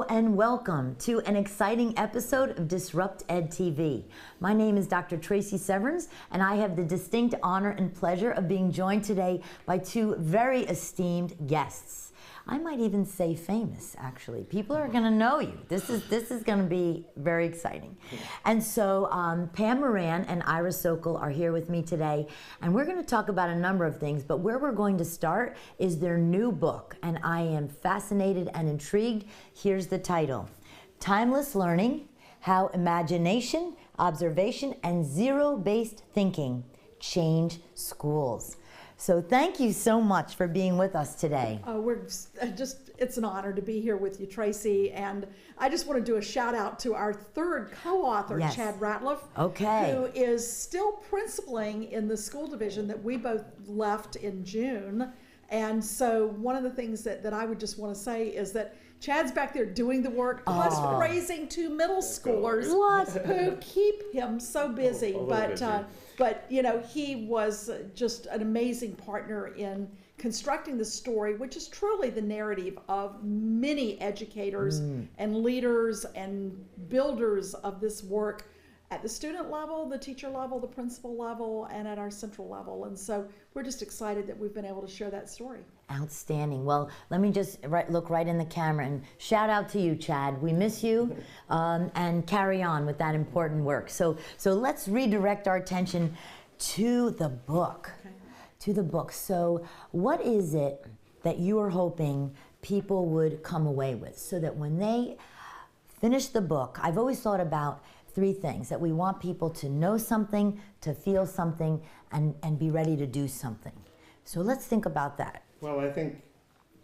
and welcome to an exciting episode of DisruptED TV. My name is Dr. Tracy Severns, and I have the distinct honor and pleasure of being joined today by two very esteemed guests. I might even say famous, actually. People are going to know you. This is going to be very exciting. And so Pam Moran and Socol are here with me today, and we're going to talk about a number of things, but where we're going to start is their new book, and I am fascinated and intrigued. Here's the title: Timeless Learning: How Imagination, Observation, and Zero-Based Thinking Change Schools. So thank you so much for being with us today. It's an honor to be here with you, Tracy. And I just want to do a shout out to our third co-author, Yes. Chad Ratliff, Okay. who is still principaling in the school division that we both left in June. And so one of the things that I would just want to say is that Chad's back there doing the work, plus raising two middle schoolers who keep him so busy. But you know, he was just an amazing partner in constructing the story, which is truly the narrative of many educators and leaders and builders of this work at the student level, the teacher level, the principal level, and at our central level. And so we're just excited that we've been able to share that story. Outstanding. Well, let me just look right in the camera and shout out to you, Chad. We miss you, and carry on with that important work. So let's redirect our attention to the book. Okay. To the book. So what is it that you are hoping people would come away with, so that when they finish the book, I've always thought about three things: that we want people to know something, to feel something, and be ready to do something. So let's think about that. Well, I think,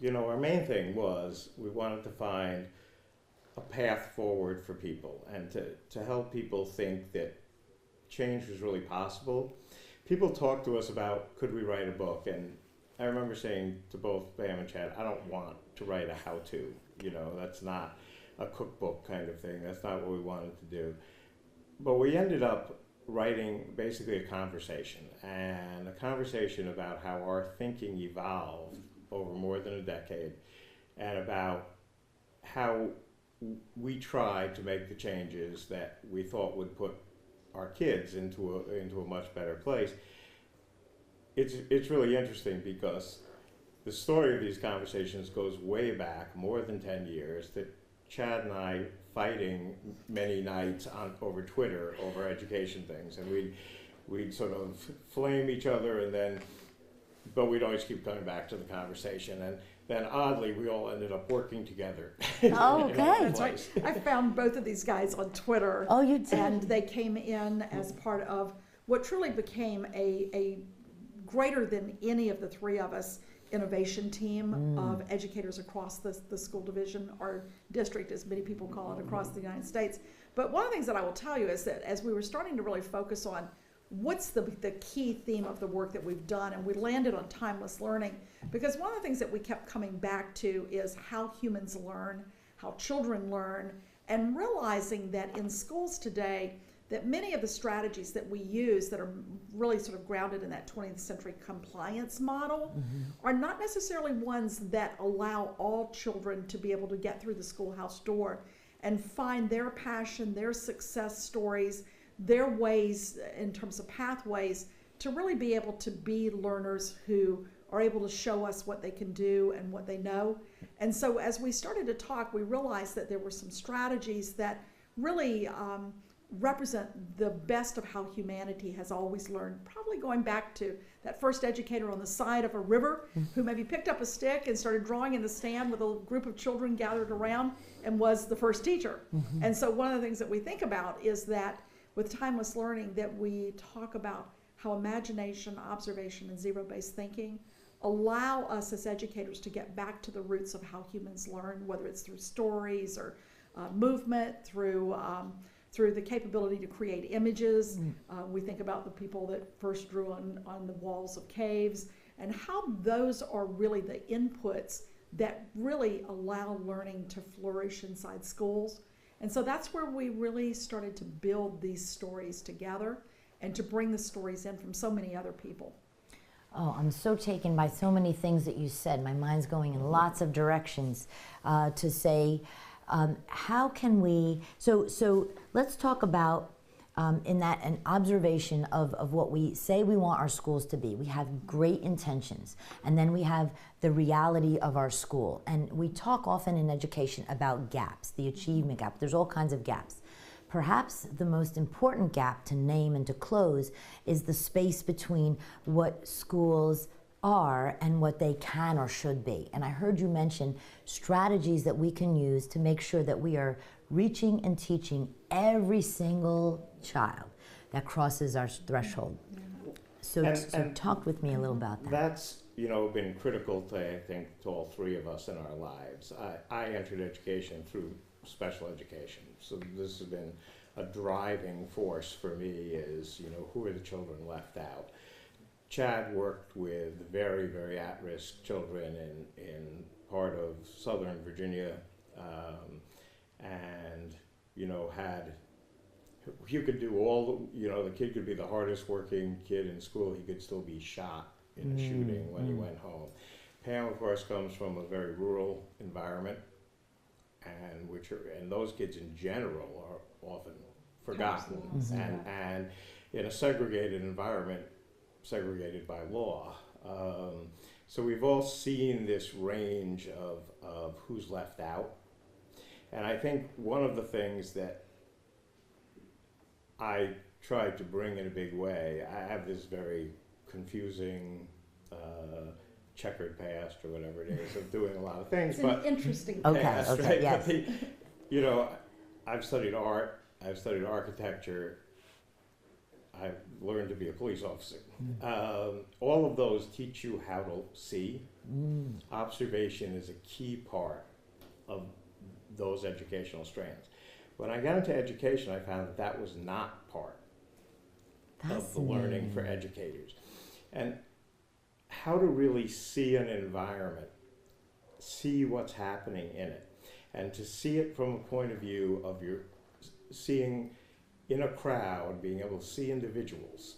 our main thing was we wanted to find a path forward for people and to help people think that change was really possible. People talk to us about, could we write a book? And I remember saying to both Pam and Chad, I don't want to write a how-to. That's not a cookbook kind of thing. That's not what we wanted to do. But we ended up writing basically a conversation about how our thinking evolved over more than a decade, and about how we tried to make the changes that we thought would put our kids into a much better place. It's really interesting because the story of these conversations goes way back, more than 10 years, that Chad and I fighting many nights over Twitter over education things, and we'd sort of flame each other, but we'd always keep coming back to the conversation, and then oddly we all ended up working together. Oh, okay. That's right. I found both of these guys on Twitter. Oh, you did? And they came in as part of what truly became a greater than any of the three of us innovation team of educators across the school division, or district, as many people call it, across the United States. But one of the things that I will tell you is that as we were starting to really focus on what's the key theme of the work that we've done, and we landed on timeless learning, because one of the things that we kept coming back to is how humans learn, how children learn, and realizing that in schools today, that many of the strategies that we use that are really sort of grounded in that 20th century compliance model are not necessarily ones that allow all children to be able to get through the schoolhouse door and find their passion, their success stories, their ways in terms of pathways to really be able to be learners who are able to show us what they can do and what they know. And so as we started to talk, we realized that there were some strategies that really represent the best of how humanity has always learned, probably going back to that first educator on the side of a river who maybe picked up a stick and started drawing in the sand with a group of children gathered around and was the first teacher. And so one of the things that we think about is that with timeless learning, that we talk about how imagination, observation, and zero-based thinking allow us as educators to get back to the roots of how humans learn, whether it's through stories or movement, through the capability to create images. We think about the people that first drew on the walls of caves, and how those are really the inputs that really allow learning to flourish inside schools. And so that's where we really started to build these stories together and to bring the stories in from so many other people. Oh, I'm so taken by so many things that you said. My mind's going in lots of directions to say, How can we, so let's talk about in that an observation of what we say we want our schools to be. We have great intentions, and then we have the reality of our school. And we talk often in education about gaps, the achievement gap. There's all kinds of gaps. Perhaps the most important gap to name and to close is the space between what schools are and what they can or should be. And I heard you mention strategies that we can use to make sure that we are reaching and teaching every single child that crosses our threshold. So talk with me a little about that. That's, been critical to, I think, to all three of us in our lives. I entered education through special education, so this has been a driving force for me is, who are the children left out? Chad worked with very, very at-risk children in part of Southern Virginia, and you could do all, the kid could be the hardest working kid in school, he could still be shot in a shooting when he went home. Pam, of course, comes from a very rural environment, and those kids in general are often forgotten, and in a segregated environment, segregated by law. So we've all seen this range of who's left out. And I think one of the things that I tried to bring in a big way, I have this very confusing checkered past or whatever it is of doing a lot of things. It's an interesting past, okay, right? yes. But I've studied art, I've studied architecture, I've learned to be a police officer. All of those teach you how to see. Observation is a key part of those educational strands. When I got into education, I found that was not part of the learning for educators. And how to really see an environment, see what's happening in it, and to see it from a point of view of your seeing in a crowd, being able to see individuals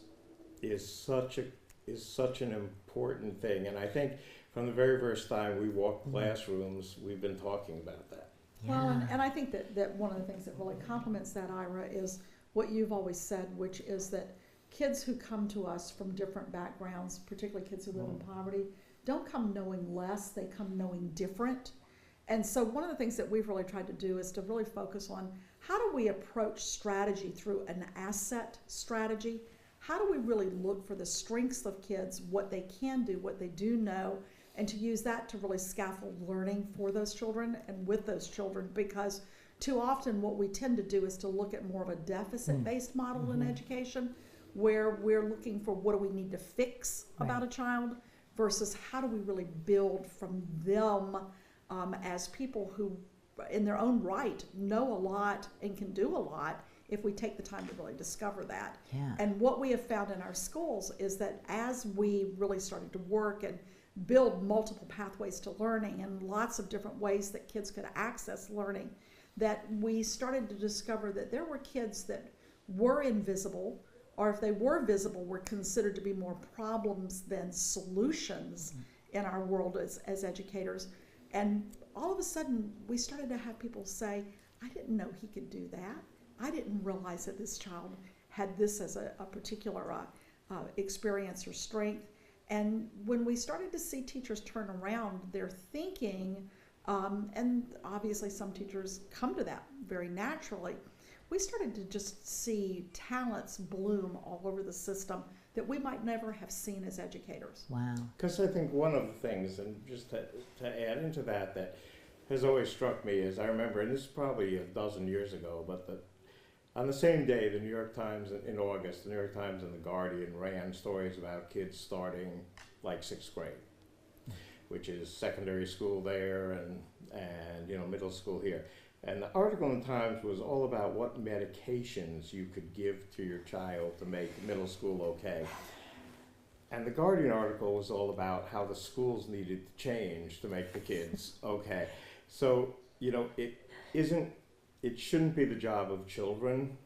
is such an important thing. And I think from the very first time we walked classrooms, we've been talking about that. Yeah. Well, and I think that one of the things that really complements that, Ira, is what you've always said, which is that kids who come to us from different backgrounds, particularly kids who live in poverty, don't come knowing less, they come knowing different. And so one of the things that we've really tried to do is to really focus on how do we approach strategy through an asset strategy? How do we really look for the strengths of kids, what they can do, what they do know, and to use that to really scaffold learning for those children and with those children? Because too often what we tend to do is to look at more of a deficit-based model in education, where we're looking for what do we need to fix about a child versus how do we really build from them as people who in their own right know a lot and can do a lot if we take the time to really discover that. Yeah. And what we have found in our schools is that as we really started to work and build multiple pathways to learning and lots of different ways that kids could access learning, that we started to discover that there were kids that were invisible, or if they were visible, were considered to be more problems than solutions in our world as educators. And all of a sudden, we started to have people say, I didn't know he could do that. I didn't realize that this child had this as a particular experience or strength. And when we started to see teachers turn around their thinking, and obviously some teachers come to that very naturally, we started to just see talents bloom all over the system that we might never have seen as educators. Wow. Because I think one of the things, and just to add into that has always struck me is, I remember, and this is probably a dozen years ago, but on the same day, the New York Times, in August, the New York Times and the Guardian ran stories about kids starting like 6th grade, which is secondary school there and middle school here. And the article in the Times was all about what medications you could give to your child to make middle school okay. And the Guardian article was all about how the schools needed to change to make the kids okay. So, it shouldn't be the job of children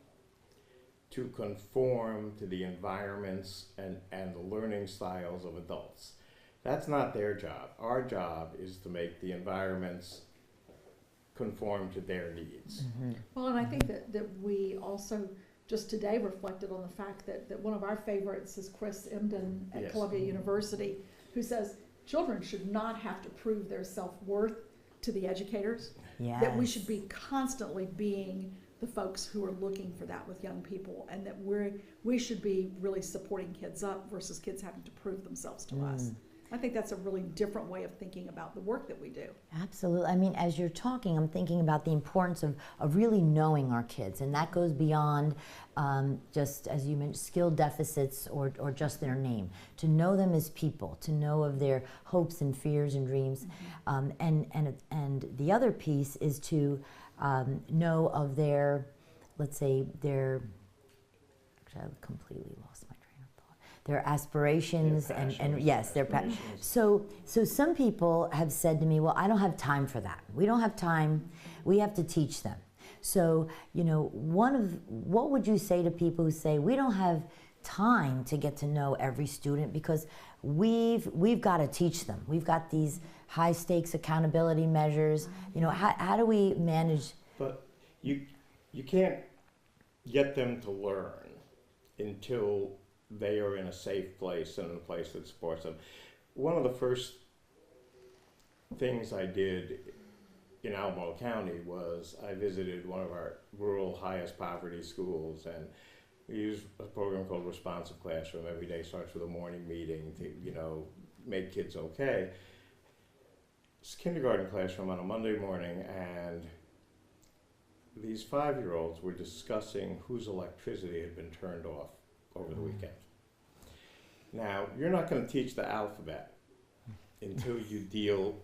to conform to the environments and the learning styles of adults. That's not their job. Our job is to make the environments conform to their needs. Well, and I think that we also just today reflected on the fact that one of our favorites is Chris Emden at Yes. Columbia University, who says children should not have to prove their self-worth to the educators, that we should be constantly being the folks who are looking for that with young people, and that we should be really supporting kids up versus kids having to prove themselves to us. I think that's a really different way of thinking about the work that we do. Absolutely. I mean, as you're talking, I'm thinking about the importance of really knowing our kids, and that goes beyond just, as you mentioned, skill deficits or just their name. To know them as people, to know of their hopes and fears and dreams, and the other piece is to know of their, let's say, their. Actually, I completely lost my train of thought. Their aspirations and yes, their passions. So some people have said to me, well, I don't have time for that. We don't have time. We have to teach them. So, you know, what would you say to people who say we don't have time to get to know every student because we've got to teach them. We've got these high stakes accountability measures. You know, how do we manage? But you can't get them to learn until they are in a safe place and in a place that supports them. One of the first things I did in Albemarle County was I visited one of our rural highest poverty schools, and we use a program called Responsive Classroom. Every day starts with a morning meeting to, you know, make kids okay. It's a kindergarten classroom on a Monday morning, and these 5-year-olds were discussing whose electricity had been turned off over the weekend. Now, you're not going to teach the alphabet until you deal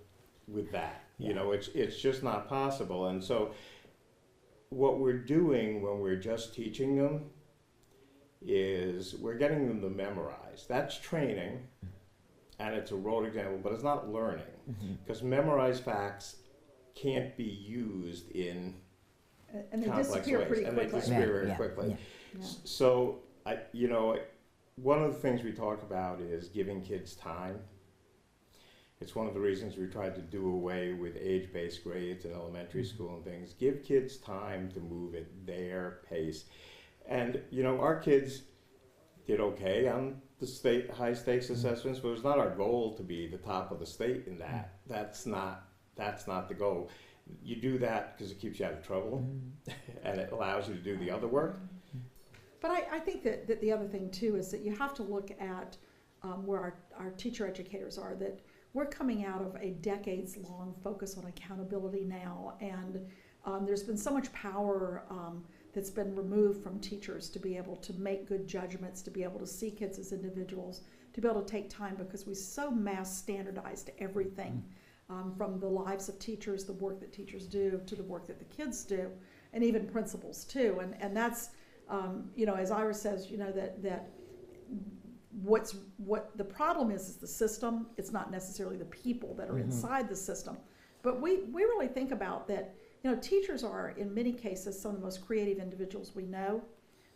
with that. You know, it's just not possible. And so what we're doing when we're just teaching them is we're getting them to memorize. That's training, and it's a rote example, but it's not learning, because memorized facts can't be used in And they complex disappear ways, pretty and quickly. they disappear very quickly. So, you know, one of the things we talk about is giving kids time. It's one of the reasons we tried to do away with age-based grades in elementary school and things. Give kids time to move at their pace. And, you know, our kids did okay on the state high-stakes assessments, but it was not our goal to be the top of the state in that. That's not the goal. You do that because it keeps you out of trouble, and it allows you to do the other work. But I think that the other thing, too, is that you have to look at where our teacher educators are, that we're coming out of a decades-long focus on accountability now, and there's been so much power that's been removed from teachers to be able to make good judgments, to be able to see kids as individuals, to be able to take time, because we so mass standardized everything, from the lives of teachers, the work that teachers do, to the work that the kids do, and even principals too. And that's, you know, as Ira says, you know, that what the problem is the system. It's not necessarily the people that are inside the system. But we really think about that, you know, teachers are in many cases some of the most creative individuals we know,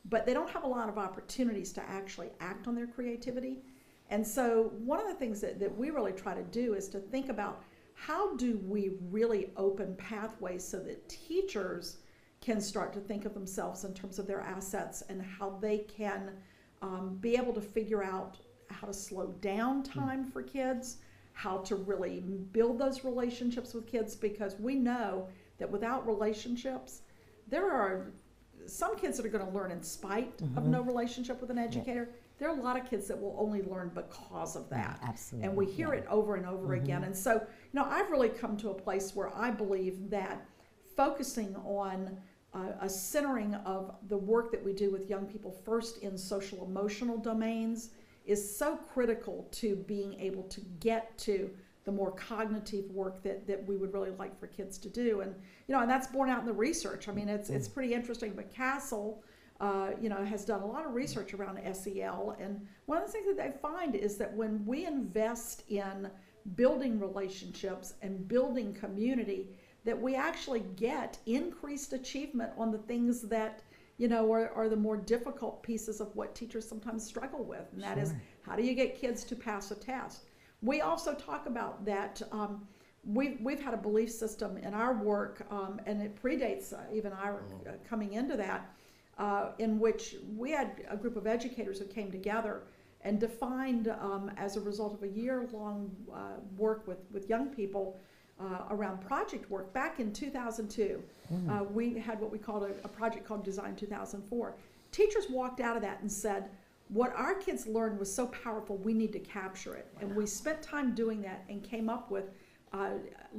but they don't have a lot of opportunities to actually act on their creativity. And so one of the things that we really try to do is to think about how do we really open pathways so that teachers can start to think of themselves in terms of their assets and how they can be able to figure out how to slow down time for kids, how to really build those relationships with kids, because we know that without relationships, there are some kids that are going to learn in spite of no relationship with an educator. There are a lot of kids that will only learn because of that. Absolutely. And we hear it over and over again. And so, you know, I've really come to a place where I believe that focusing on a centering of the work that we do with young people first in social emotional domains is so critical to being able to get to the more cognitive work that we would really like for kids to do. And, you know, and that's borne out in the research. I mean, it's pretty interesting, but Castle, you know, has done a lot of research around SEL. And one of the things that they find is that when we invest in building relationships and building community, that we actually get increased achievement on the things that, you know, are the more difficult pieces of what teachers sometimes struggle with. And that is, how do you get kids to pass a test? We also talk about that we've had a belief system in our work, and it predates even our coming into that, in which we had a group of educators who came together and defined, as a result of a year-long work with young people around project work. Back in 2002, we had what we called a project called Design 2004. Teachers walked out of that and said, what our kids learned was so powerful, we need to capture it. And we spent time doing that and came up with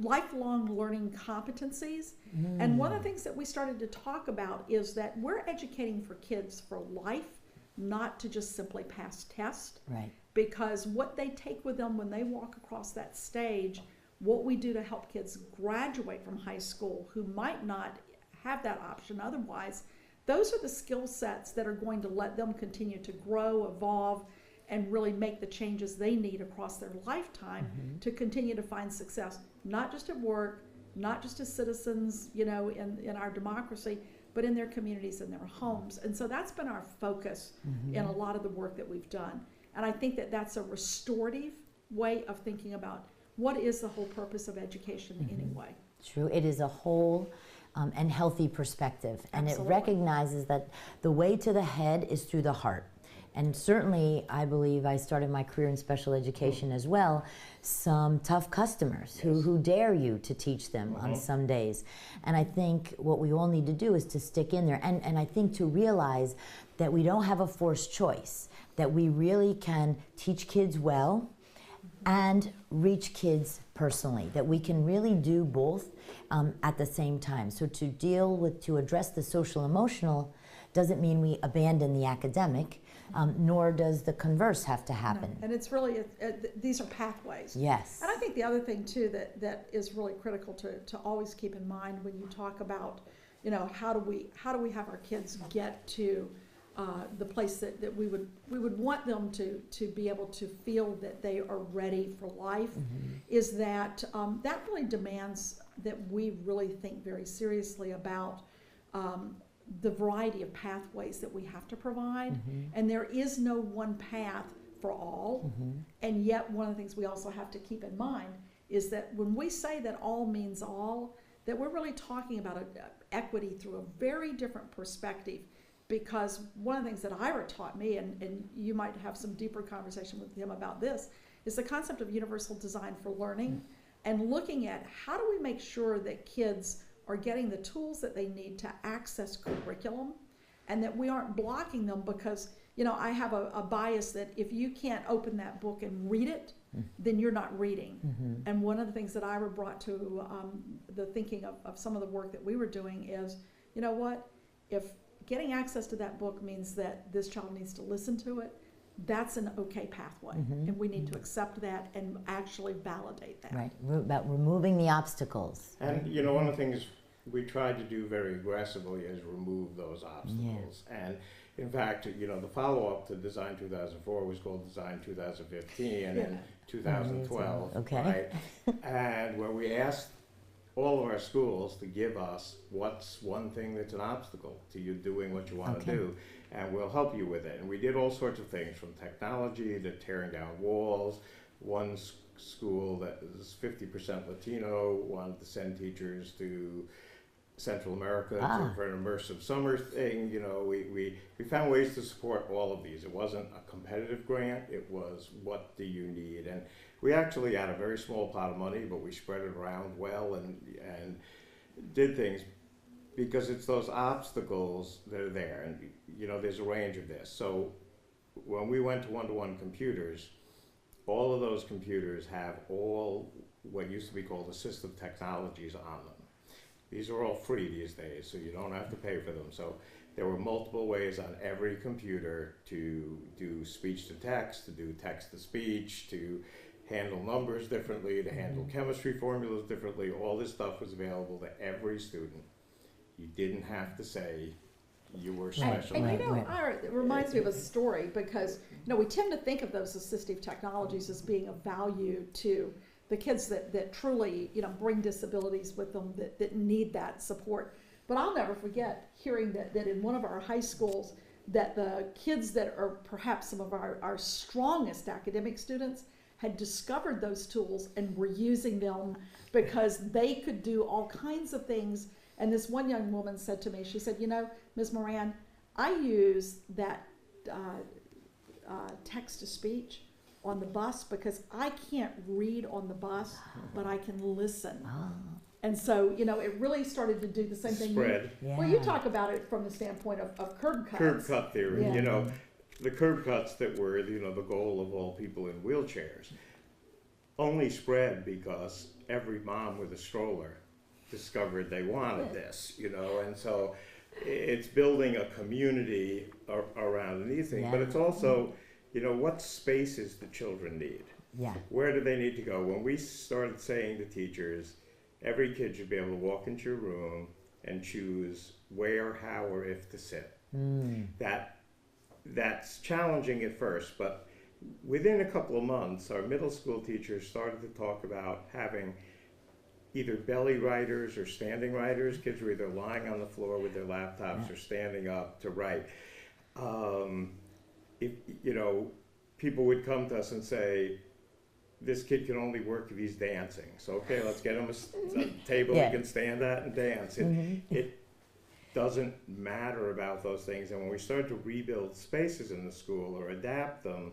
lifelong learning competencies. And one of the things that we started to talk about is that we're educating for kids for life, not to just simply pass tests. Right. Because what they take with them when they walk across that stage, what we do to help kids graduate from high school who might not have that option otherwise, those are the skill sets that are going to let them continue to grow, evolve, and really make the changes they need across their lifetime to continue to find success, not just at work, not just as citizens, in our democracy, but in their communities and their homes. And so that's been our focus in a lot of the work that we've done. And I think that that's a restorative way of thinking about what is the whole purpose of education anyway. True. It is a whole and healthy perspective. And Absolutely. It recognizes that the way to the head is through the heart. And certainly, I believe I started my career in special education as well, some tough customers who dare you to teach them on some days. And I think what we all need to do is to stick in there. And I think to realize that we don't have a forced choice, that we really can teach kids well and reach kids personally, that we can really do both at the same time. So to address the social emotional doesn't mean we abandon the academic, nor does the converse have to happen. No. And it's really, these are pathways. Yes. And I think the other thing too that is really critical to always keep in mind when you talk about, how do we have our kids get to the place that we would want them to be able to feel that they are ready for life, is that that really demands that we really think very seriously about the variety of pathways that we have to provide. And there is no one path for all. And yet one of the things we also have to keep in mind is that when we say that all means all, that we're really talking about equity through a very different perspective. Because one of the things that Ira taught me, and you might have some deeper conversation with him about this, is the concept of universal design for learning, and looking at how do we make sure that kids are getting the tools that they need to access curriculum, and that we aren't blocking them because, I have a bias that if you can't open that book and read it, then you're not reading. And one of the things that Ira brought to the thinking of some of the work that we were doing is, if getting access to that book means that this child needs to listen to it, that's an okay pathway. And we need to accept that and actually validate that. Right, about removing the obstacles. And one of the things we tried to do very aggressively is remove those obstacles. And in fact, the follow-up to Design 2004 was called Design 2015 and in 2012. Okay. Right? And where we asked all of our schools to give us what's one thing that's an obstacle to you doing what you want to do, and we'll help you with it. And we did all sorts of things, from technology to tearing down walls. One school that is 50% Latino wanted to send teachers to Central America for an immersive summer thing. We found ways to support all of these. It wasn't a competitive grant, it was what do you need. And we actually had a very small pot of money, but we spread it around well and did things because it's those obstacles that are there. And there's a range of this. So when we went to one-to-one computers, all of those computers have all what used to be called assistive technologies on them. These are all free these days, so you don't have to pay for them. So there were multiple ways on every computer to do speech to text, to do text to speech, to handle numbers differently, to handle chemistry formulas differently. All this stuff was available to every student. You didn't have to say you were special. And it reminds me of a story because, we tend to think of those assistive technologies as being of value to the kids that truly, bring disabilities with them that need that support. But I'll never forget hearing that in one of our high schools, that the kids that are perhaps some of our strongest academic students had discovered those tools and were using them because they could do all kinds of things. And this one young woman said to me, she said, you know, Ms. Moran, I use that text-to-speech on the bus because I can't read on the bus, but I can listen. And so, you know, it really started to do the same thing. Spread. Well, you talk about it from the standpoint of curb cuts. Curb cut theory, Yeah. you know, the curb cuts that were, you know, the goal of all people in wheelchairs only spread because every mom with a stroller discovered they wanted this, you know, and so it's building a community around anything, but it's also, you know, what spaces the children need. Yeah. Where do they need to go? When we started saying to teachers, every kid should be able to walk into your room and choose where, how, or if to sit. That's challenging at first, but within a couple of months, our middle school teachers started to talk about having either belly writers or standing writers. Kids were either lying on the floor with their laptops or standing up to write. If, you know, people would come to us and say, this kid can only work if he's dancing. So, okay, let's get him a table he can stand at and dance. It doesn't matter about those things. And when we started to rebuild spaces in the school or adapt them,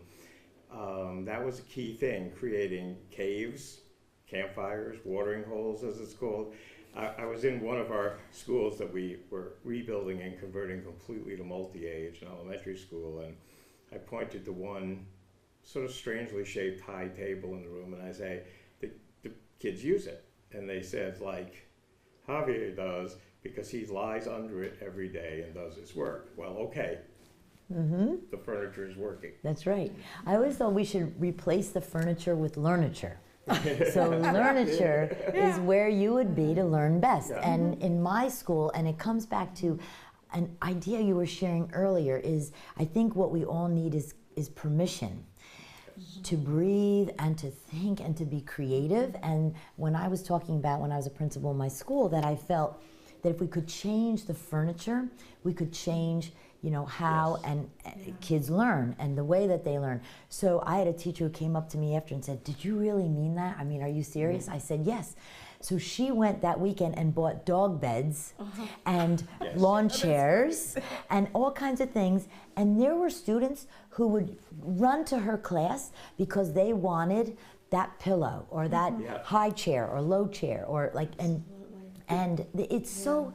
that was a key thing, creating caves, campfires, watering holes, as it's called. I was in one of our schools that we were rebuilding and converting completely to multi-age, an elementary school, and I pointed to one sort of strangely shaped high table in the room, and I say, the kids use it. And they said, like, Javier does, because he lies under it every day and does his work. Well, okay. The furniture is working. That's right. I always thought we should replace the furniture with learniture. So learniture is where you would be to learn best. And in my school, and it comes back to an idea you were sharing earlier, is I think what we all need is permission to breathe and to think and to be creative. And when I was talking about when I was a principal in my school, that I felt that if we could change the furniture, we could change, you know, how and kids learn and the way that they learn. So I had a teacher who came up to me after and said, did you really mean that? I mean, are you serious? I said, yes. So she went that weekend and bought dog beds and lawn chairs and all kinds of things. And there were students who would run to her class because they wanted that pillow or that high chair or low chair or like, and it's so...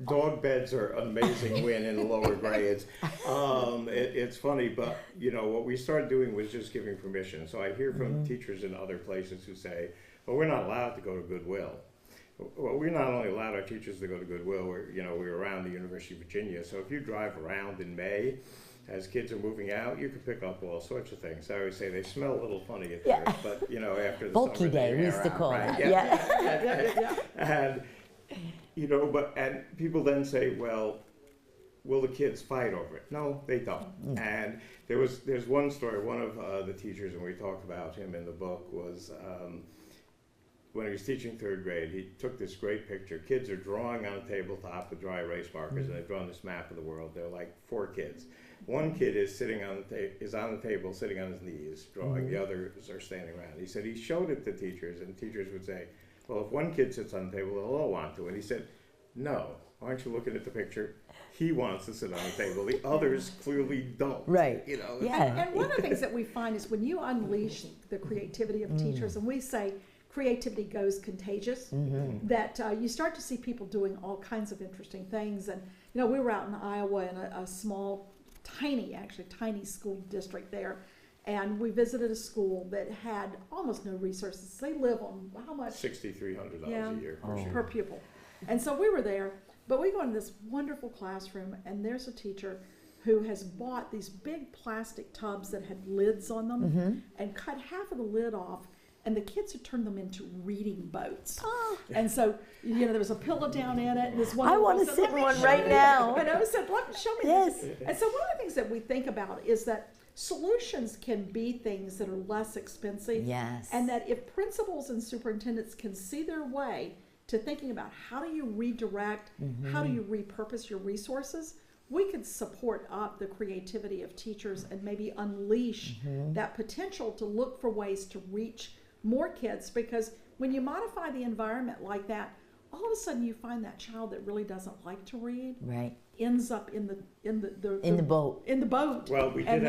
Dog beds are an amazing win in the lower grades. It's funny, but you know what we started doing was just giving permission. So I hear from teachers in other places who say, "Well, we're not allowed to go to Goodwill." Well, we're not only allowed our teachers to go to Goodwill. We're around the University of Virginia. So if you drive around in May, as kids are moving out, you can pick up all sorts of things. I always say they smell a little funny at first, but you know after the bulky summer, day we used to call it. And you know, and people then say, well, will the kids fight over it? No, they don't. And there's one story, one of the teachers, and we talk about him in the book, was when he was teaching third grade, he took this great picture. Kids are drawing on a tabletop with dry erase markers, and they've drawn this map of the world. They're like 4 kids. One kid is sitting on the table, sitting on his knees, drawing. The others are standing around. He said he showed it to teachers, and teachers would say, well, if one kid sits on the table, they'll all want to. And he said, no, aren't you looking at the picture? He wants to sit on the table. The others clearly don't. Right. You know. And one of the things that we find is when you unleash the creativity of teachers, and we say creativity goes contagious, that you start to see people doing all kinds of interesting things. And, you know, we were out in Iowa in a small, tiny school district there. And we visited a school that had almost no resources. They live on how much? $6,300 a year per pupil. And so we were there, but we go into this wonderful classroom, and there's a teacher who has bought these big plastic tubs that had lids on them and cut half of the lid off, and the kids had turned them into reading boats. And so, you know, there was a pillow down in it, and this one. I want to sit in one right now. And I said, show me this. And so one of the things that we think about is that solutions can be things that are less expensive. Yes. And that if principals and superintendents can see their way to thinking about how do you redirect, how do you repurpose your resources, we could support up the creativity of teachers and maybe unleash that potential to look for ways to reach more kids. Because when you modify the environment like that, all of a sudden you find that child that really doesn't like to read ends up in the boat. Well, we did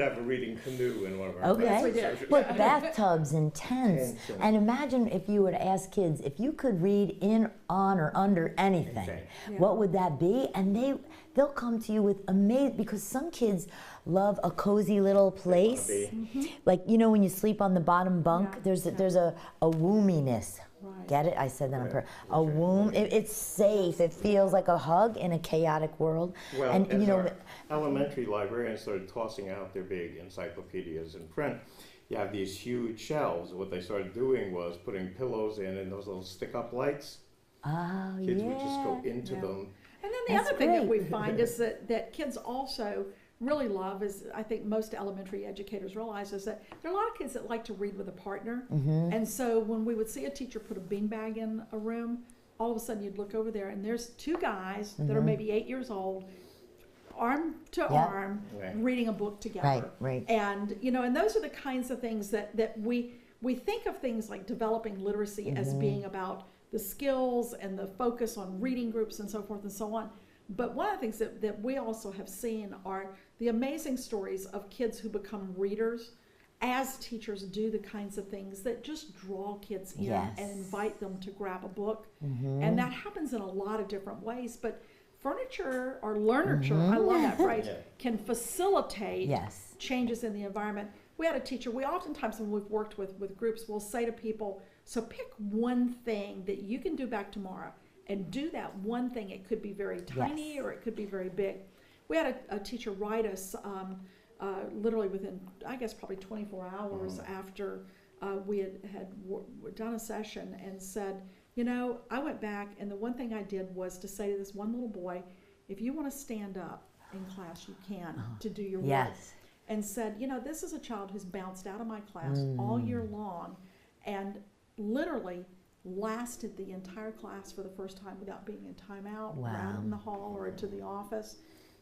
have a reading canoe in one of our Okay. Yes, we did. But bathtubs and tents. And imagine if you were to ask kids, if you could read in, on, or under anything, what would that be? And they'll come to you with amazing, because some kids love a cozy little place. Like, you know, when you sleep on the bottom bunk, there's a womminess. Right. Get it? I said that on purpose. A womb. It's safe. It feels like a hug in a chaotic world. Well, and as you know, our elementary librarians started tossing out their big encyclopedias in print, you have these huge shelves. What they started doing was putting pillows in those little stick-up lights. oh Kids yeah. would just go into them. And then the That's other thing that we great. find is that kids also really love, is I think most elementary educators realize, is that there are a lot of kids that like to read with a partner. And so when we would see a teacher put a beanbag in a room, all of a sudden you'd look over there and there's two guys that are maybe 8 years old, arm to arm, reading a book together. Right. And, you know, and those are the kinds of things that we think of things like developing literacy as being about the skills and the focus on reading groups and so forth and so on. But one of the things that we also have seen are the amazing stories of kids who become readers as teachers do the kinds of things that just draw kids in and invite them to grab a book. And that happens in a lot of different ways. But furniture or learnerture, I love that phrase, can facilitate changes in the environment. We had a teacher, we oftentimes when we've worked with groups, we'll say to people, so pick one thing that you can do back tomorrow and do that one thing. It could be very tiny or it could be very big. We had a teacher write us literally within, I guess, probably 24 hours after we had done a session, and said, you know, I went back and the one thing I did was to say to this one little boy, if you want to stand up in class, you can to do your work. And said, you know, this is a child who's bounced out of my class all year long and literally lasted the entire class for the first time without being in timeout or out in the hall or into the office.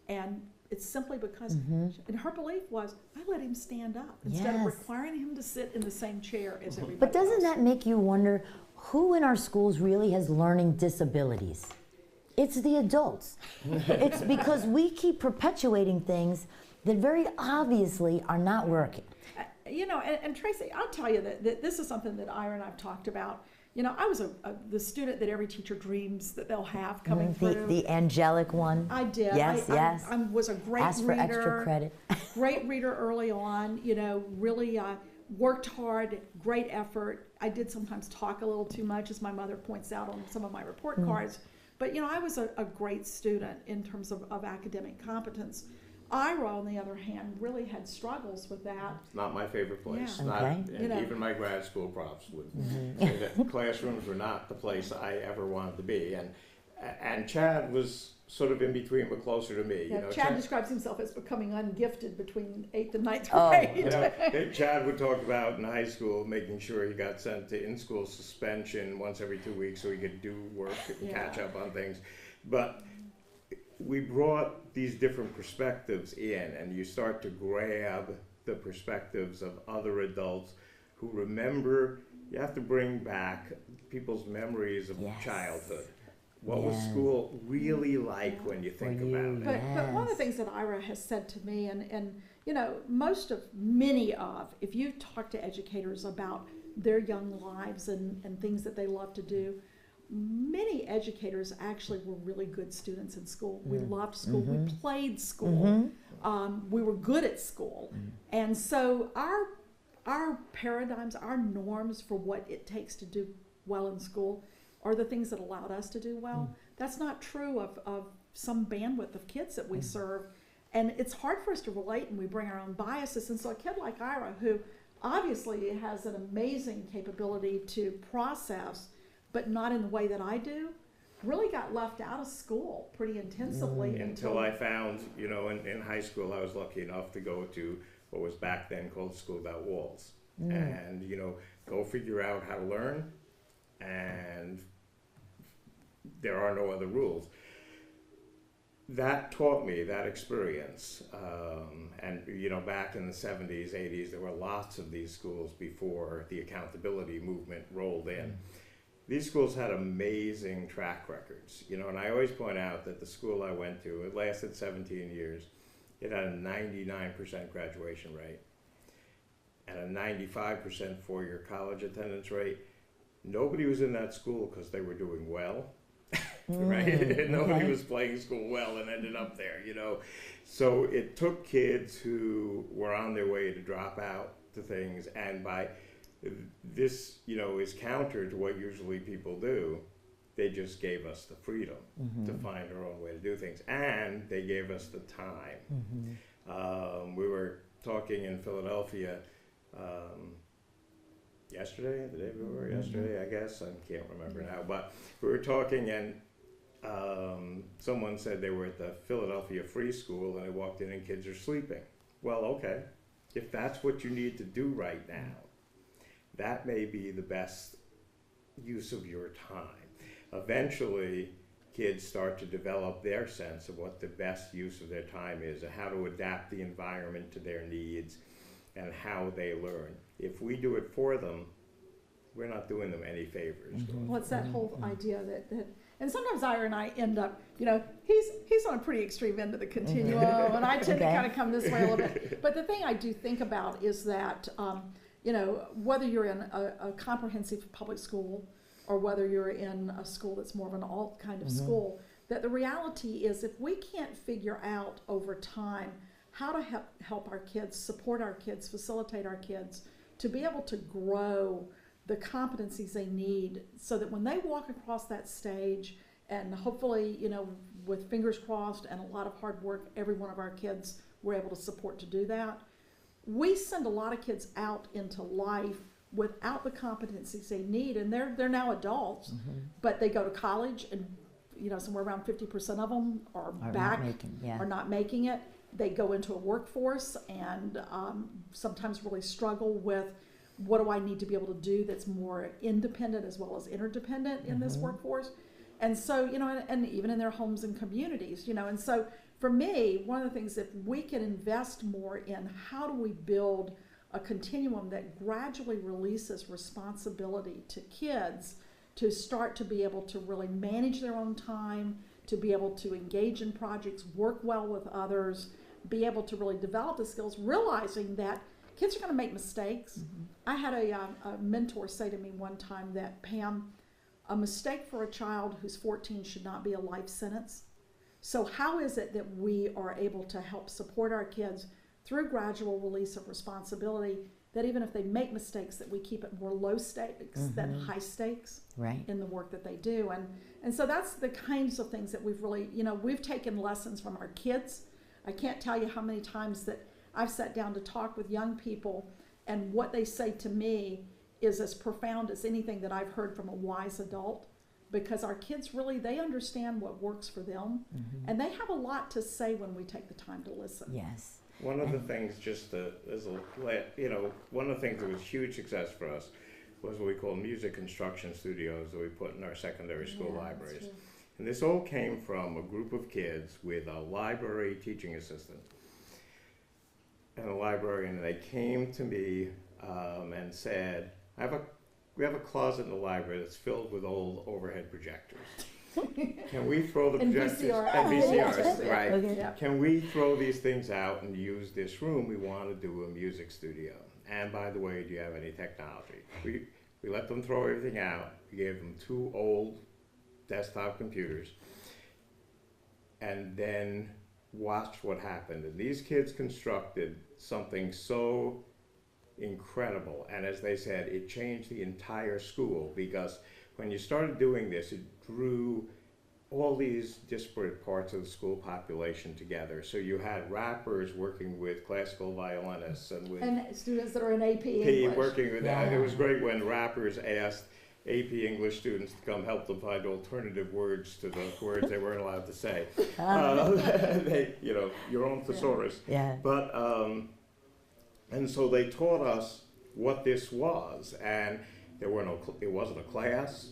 And it's simply because, and her belief was, I let him stand up instead of requiring him to sit in the same chair as everybody But doesn't else. that make you wonder who in our schools really has learning disabilities? It's the adults. It's because we keep perpetuating things that very obviously are not working. You know, and Tracy, I'll tell you that this is something that Ira and I've talked about. You know, I was the student that every teacher dreams that they'll have coming through. The angelic one. I did. Yes, yes. I was a great Ask reader. for extra credit. Great reader early on. You know, really worked hard, great effort. I did sometimes talk a little too much, as my mother points out on some of my report cards. But, you know, I was a great student in terms of academic competence. Ira, on the other hand, really had struggles with that. It's not my favorite place. Yeah. Not, Okay. and You know. even my grad school profs would say that classrooms were not the place I ever wanted to be. And Chad was sort of in between, but closer to me. Yeah, You know, Chad describes himself as becoming ungifted between 8th and 9th Oh. grade. You know, Chad would talk about in high school making sure he got sent to in-school suspension once every 2 weeks so he could do work and catch up on things. But we brought these different perspectives in, and you start to grab the perspectives of other adults who remember. You have to bring back people's memories of childhood. What was school really like when you think about it? But one of the things that Ira has said to me, and you know, if you talk to educators about their young lives and things that they love to do, many educators actually were really good students in school. We loved school. We played school. We were good at school. And so our paradigms, our norms for what it takes to do well in school are the things that allowed us to do well. That's not true of some bandwidth of kids that we serve. And it's hard for us to relate, and we bring our own biases. And so a kid like Ira, who obviously has an amazing capability to process, but not in the way that I do, really got left out of school pretty intensively. Until I found, you know, in high school, I was lucky enough to go to what was back then called School Without Walls. And, you know, go figure out how to learn, and there are no other rules. that taught me that experience. And, you know, back in the 70s, 80s, there were lots of these schools before the accountability movement rolled in. These schools had amazing track records, you know, and I always point out that the school I went to, it lasted 17 years. It had a 99% graduation rate and a 95% four-year college attendance rate. Nobody was in that school because they were doing well, right? Nobody was playing school well and ended up there, you know. So it took kids who were on their way to drop out to things, and by this, you know, is counter to what usually people do. They just gave us the freedom to find our own way to do things, and they gave us the time. We were talking in Philadelphia yesterday, the day before yesterday, I guess. I can't remember now, but we were talking, and someone said they were at the Philadelphia Free School, and they walked in and kids are sleeping. Well, okay, if that's what you need to do right now, that may be the best use of your time. Eventually, kids start to develop their sense of what the best use of their time is and how to adapt the environment to their needs and how they learn. If we do it for them, we're not doing them any favors. Well, it's that whole idea that and sometimes Ira and I end up, you know, he's on a pretty extreme end of the continuum, and I tend to kind of come this way a little bit. But the thing I do think about is that, you know, whether you're in a comprehensive public school or whether you're in a school that's more of an alt kind of school, that the reality is if we can't figure out over time how to help our kids, support our kids, facilitate our kids to be able to grow the competencies they need so that when they walk across that stage, and hopefully, you know, with fingers crossed and a lot of hard work, every one of our kids we're able to support to do that. We send a lot of kids out into life without the competencies they need, and they're now adults, but they go to college, and you know, somewhere around 50% of them are not making it. They go into a workforce and sometimes really struggle with, what do I need to be able to do that's more independent as well as interdependent in this workforce? And so, you know, and even in their homes and communities, you know, and so for me, one of the things, if we can invest more in how do we build a continuum that gradually releases responsibility to kids to start to be able to really manage their own time, to be able to engage in projects, work well with others, be able to really develop the skills, realizing that kids are going to make mistakes. I had a mentor say to me one time that, Pam, a mistake for a child who's 14 should not be a life sentence. So how is it that we are able to help support our kids through gradual release of responsibility, that even if they make mistakes, that we keep it more low stakes than high stakes in the work that they do. And so that's the kinds of things that we've really, you know, we've taken lessons from our kids. I can't tell you how many times that I've sat down to talk with young people, and what they say to me is as profound as anything that I've heard from a wise adult, because our kids really, they understand what works for them, and they have a lot to say when we take the time to listen. Yes. One of the things, you know, one of the things that was huge success for us was what we call music construction studios that we put in our secondary school libraries. And this all came from a group of kids with a library teaching assistant and a librarian, and they came to me and said, we have a closet in the library that's filled with old overhead projectors. Can we throw the projectors and VCRs, right? Okay. Yeah. Can we throw these things out and use this room? We want to do a music studio. And by the way, do you have any technology? We let them throw everything out. We gave them 2 old desktop computers, and then watched what happened. And these kids constructed something so incredible. And as they said, it changed the entire school, because when you started doing this, it drew all these disparate parts of the school population together. So you had rappers working with classical violinists and students that are in AP English. Working with that. It was great when rappers asked AP English students to come help them find alternative words to the words they weren't allowed to say. They, you know, your own thesaurus. Yeah. But and so they taught us what this was, and it wasn't a class.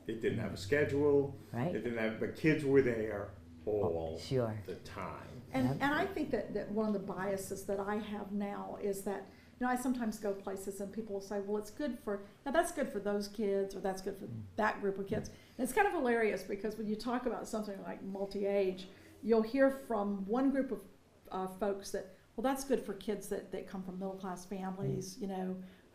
It didn't have a schedule. Right. It didn't have, but kids were there all Sure. the time. And I think that one of the biases that I have now is that, I sometimes go places and people will say, well, that's good for those kids, or that's good for that group of kids. And it's kind of hilarious because when you talk about something like multi-age, you'll hear from one group of folks that, well, that's good for kids that come from middle-class families,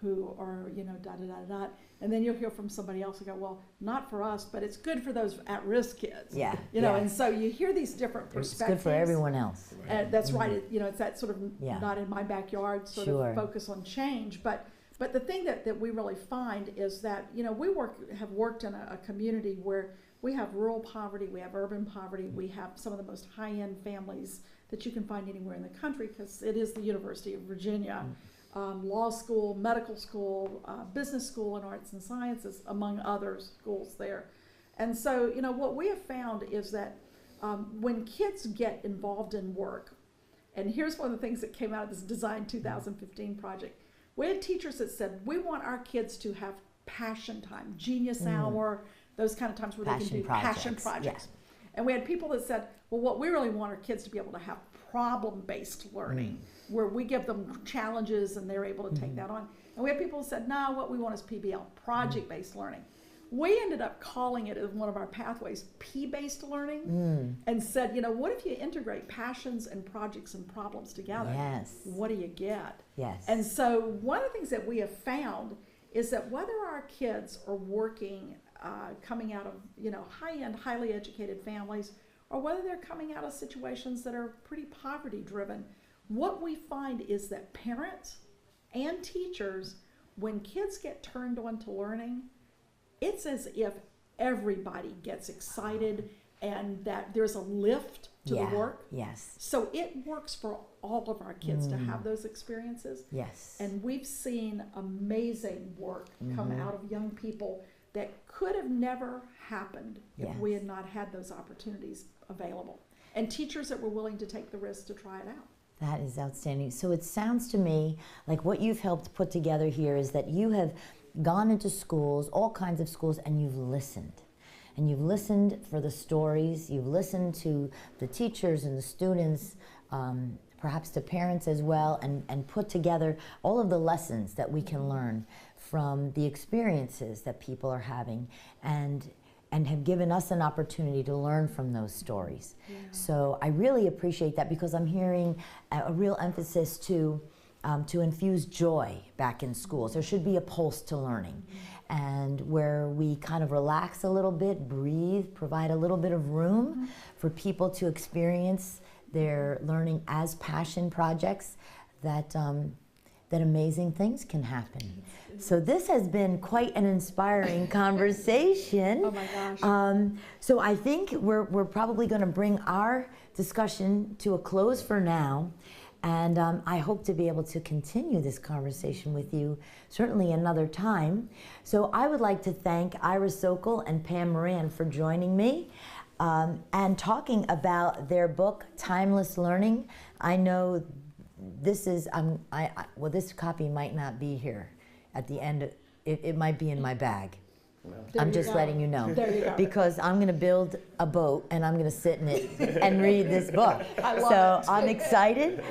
who are, da-da-da-da. And then you'll hear from somebody else and go, well, not for us, but it's good for those at-risk kids. Yeah. And so you hear these different perspectives. It's good for everyone else. That's right. It's that sort of Yeah. not in my backyard sort Sure. of focus on change. But the thing that we really find is that, we have worked in a community where we have rural poverty, we have urban poverty, we have some of the most high-end families that you can find anywhere in the country, because it is the University of Virginia. Law school, medical school, business school, and arts and sciences, among other schools there. And so, what we have found is that when kids get involved in work, and here's one of the things that came out of this Design 2015 project, we had teachers that said, we want our kids to have passion time, genius hour, those kind of times where they can do passion projects. Yeah. And we had people that said, well, what we really want our kids to be able to have problem-based learning, where we give them challenges and they're able to take that on. And we have people who said, no, what we want is PBL, project-based learning. We ended up calling it, as one of our pathways, P-based learning, and said, what if you integrate passions and projects and problems together? Yes. What do you get? Yes. And so one of the things that we have found is that whether our kids are working, coming out of, high-end, highly educated families, or whether they're coming out of situations that are pretty poverty-driven, what we find is that parents and teachers, when kids get turned on to learning, it's as if everybody gets excited and that there's a lift to the work. Yes. So it works for all of our kids to have those experiences. Yes. And we've seen amazing work come out of young people that could have never happened if we had not had those opportunities available. And teachers that were willing to take the risk to try it out. That is outstanding. So it sounds to me like what you've helped put together here is that you have gone into schools, all kinds of schools, and you've listened. And you've listened for the stories, you've listened to the teachers and the students, perhaps to parents as well, and put together all of the lessons that we can learn from the experiences that people are having, and have given us an opportunity to learn from those stories. Yeah. So I really appreciate that, because I'm hearing a real emphasis to infuse joy back in schools. There should be a pulse to learning, and where we kind of relax a little bit, breathe, provide a little bit of room for people to experience their learning as passion projects, that amazing things can happen. So this has been quite an inspiring conversation. Oh my gosh. So I think we're probably going to bring our discussion to a close for now. And I hope to be able to continue this conversation with you certainly another time. So I would like to thank Ira Socol and Pam Moran for joining me and talking about their book, Timeless Learning. I know this is, well, this copy might not be here at the end. It might be in my bag. I'm just letting you know. There you go. Because I'm going to build a boat and I'm going to sit in it and read this book. I love it. I'm excited.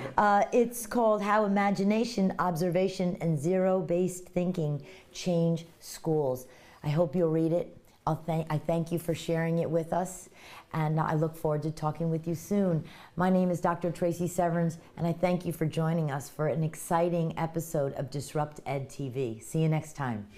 It's called How Imagination, Observation, and Zero-Based Thinking Change Schools. I hope you'll read it. I thank you for sharing it with us, and I look forward to talking with you soon. My name is Dr. Tracy Severns, and I thank you for joining us for an exciting episode of DisruptED TV. See you next time.